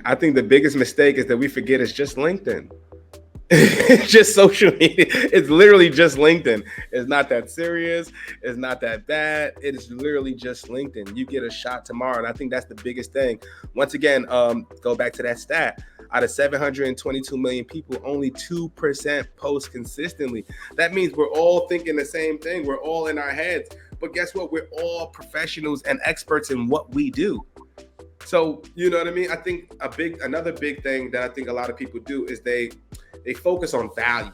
I think the biggest mistake is that we forget it's just LinkedIn. It's just social media. It's literally just LinkedIn. It's not that serious. It's not that bad. It is literally just LinkedIn. You get a shot tomorrow. And I think that's the biggest thing. Once again, go back to that stat. Out of 722 million people, only 2% post consistently. That means we're all thinking the same thing. We're all in our heads. But guess what? We're all professionals and experts in what we do. So, you know what I mean? I think another big thing that I think a lot of people do is they focus on value.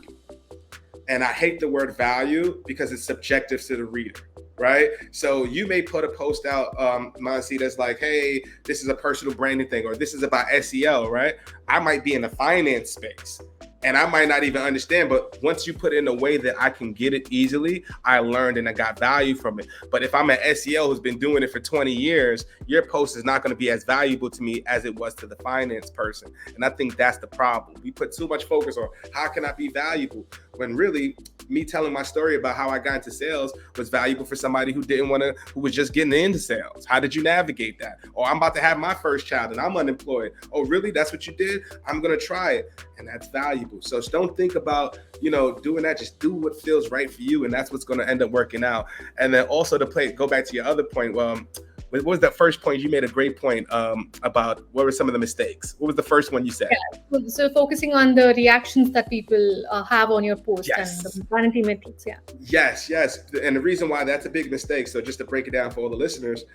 And I hate the word value because it's subjective to the reader, right? So you may put a post out, Mansi, that's like, hey, this is a personal branding thing, or this is about SEO, right? I might be in the finance space and I might not even understand, but once you put it in a way that I can get it easily, I learned and I got value from it. But if I'm an SEO who's been doing it for 20 years, your post is not going to be as valuable to me as it was to the finance person. And I think that's the problem. We put too much focus on how can I be valuable, when really me telling my story about how I got into sales was valuable for somebody who who was just getting into sales. How did you navigate that? Or I'm about to have my first child and I'm unemployed. Oh, really? That's what you did? I'm going to try it. And that's valuable. So don't think about, doing that. Just do what feels right for you. And that's what's going to end up working out. And then also go back to your other point. What was that first point? You made a great point about what were some of the mistakes. What was the first one you said? Yeah. So focusing on the reactions that people have on your post. Yes. And the vanity metrics. Yeah. Yes. And the reason why that's a big mistake, so just to break it down for all the listeners,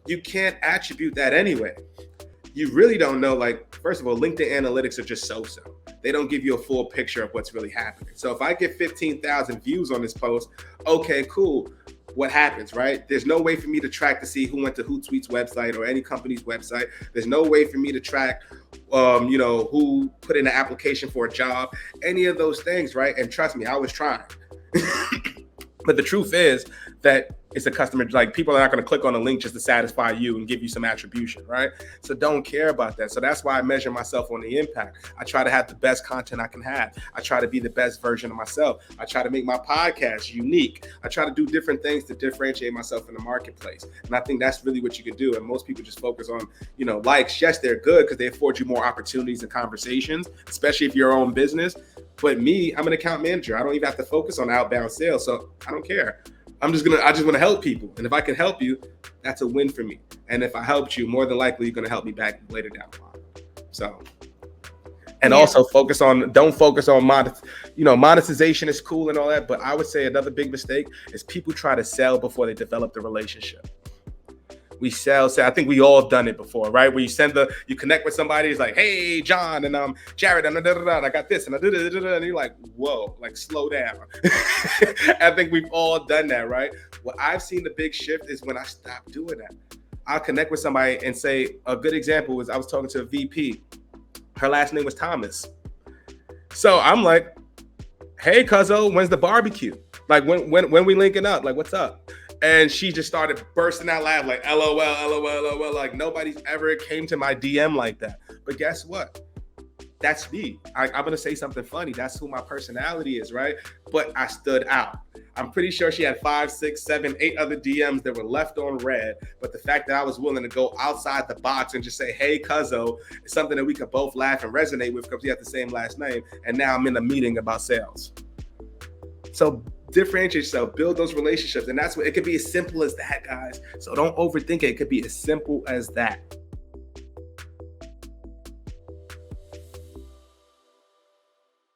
you can't attribute that anyway. You really don't know, first of all, LinkedIn analytics are just so-so. They don't give you a full picture of what's really happening. So if I get 15,000 views on this post, okay, cool. What happens, right? There's no way for me to track to see who went to Hootsuite's website or any company's website. There's no way for me to track, who put in an application for a job, any of those things, right? And trust me, I was trying. But the truth is that it's a customer, people are not going to click on a link just to satisfy you and give you some attribution, right? So don't care about that. So that's why I measure myself on the impact. I try to have the best content I can have. I try to be the best version of myself. I try to make my podcast unique. I try to do different things to differentiate myself in the marketplace. And I think that's really what you can do. And most people just focus on, likes. Yes, they're good because they afford you more opportunities and conversations, especially if you're your own business. But me, I'm an account manager. I don't even have to focus on outbound sales. So I don't care. I just want to help people. And if I can help you, that's a win for me. And if I helped you, more than likely, you're going to help me back later down the line. So, and also don't focus on monetization is cool and all that. But I would say another big mistake is people try to sell before they develop the relationship. We sell. I think we all done it before, right? Where you connect with somebody, it's like, hey, John, and Jarrett, and I got this, and and you're like, whoa, slow down. I think we've all done that, right? What I've seen the big shift is when I stopped doing that. I'll connect with somebody and say, a good example was I was talking to a VP. Her last name was Thomas. So I'm like, hey, cuzzo, when's the barbecue? When we linking up? What's up? And she just started bursting out laughing, LOL, LOL, LOL. Nobody's ever came to my DM like that. But guess what? That's me. I'm going to say something funny. That's who my personality is, right? But I stood out. I'm pretty sure she had 5, 6, 7, 8 other DMs that were left on red. But the fact that I was willing to go outside the box and just say, hey, cuzzo, is something that we could both laugh and resonate with because we have the same last name. And now I'm in a meeting about sales. So differentiate yourself, build those relationships. And that's what it could be as simple as that, guys. So don't overthink it. It could be as simple as that.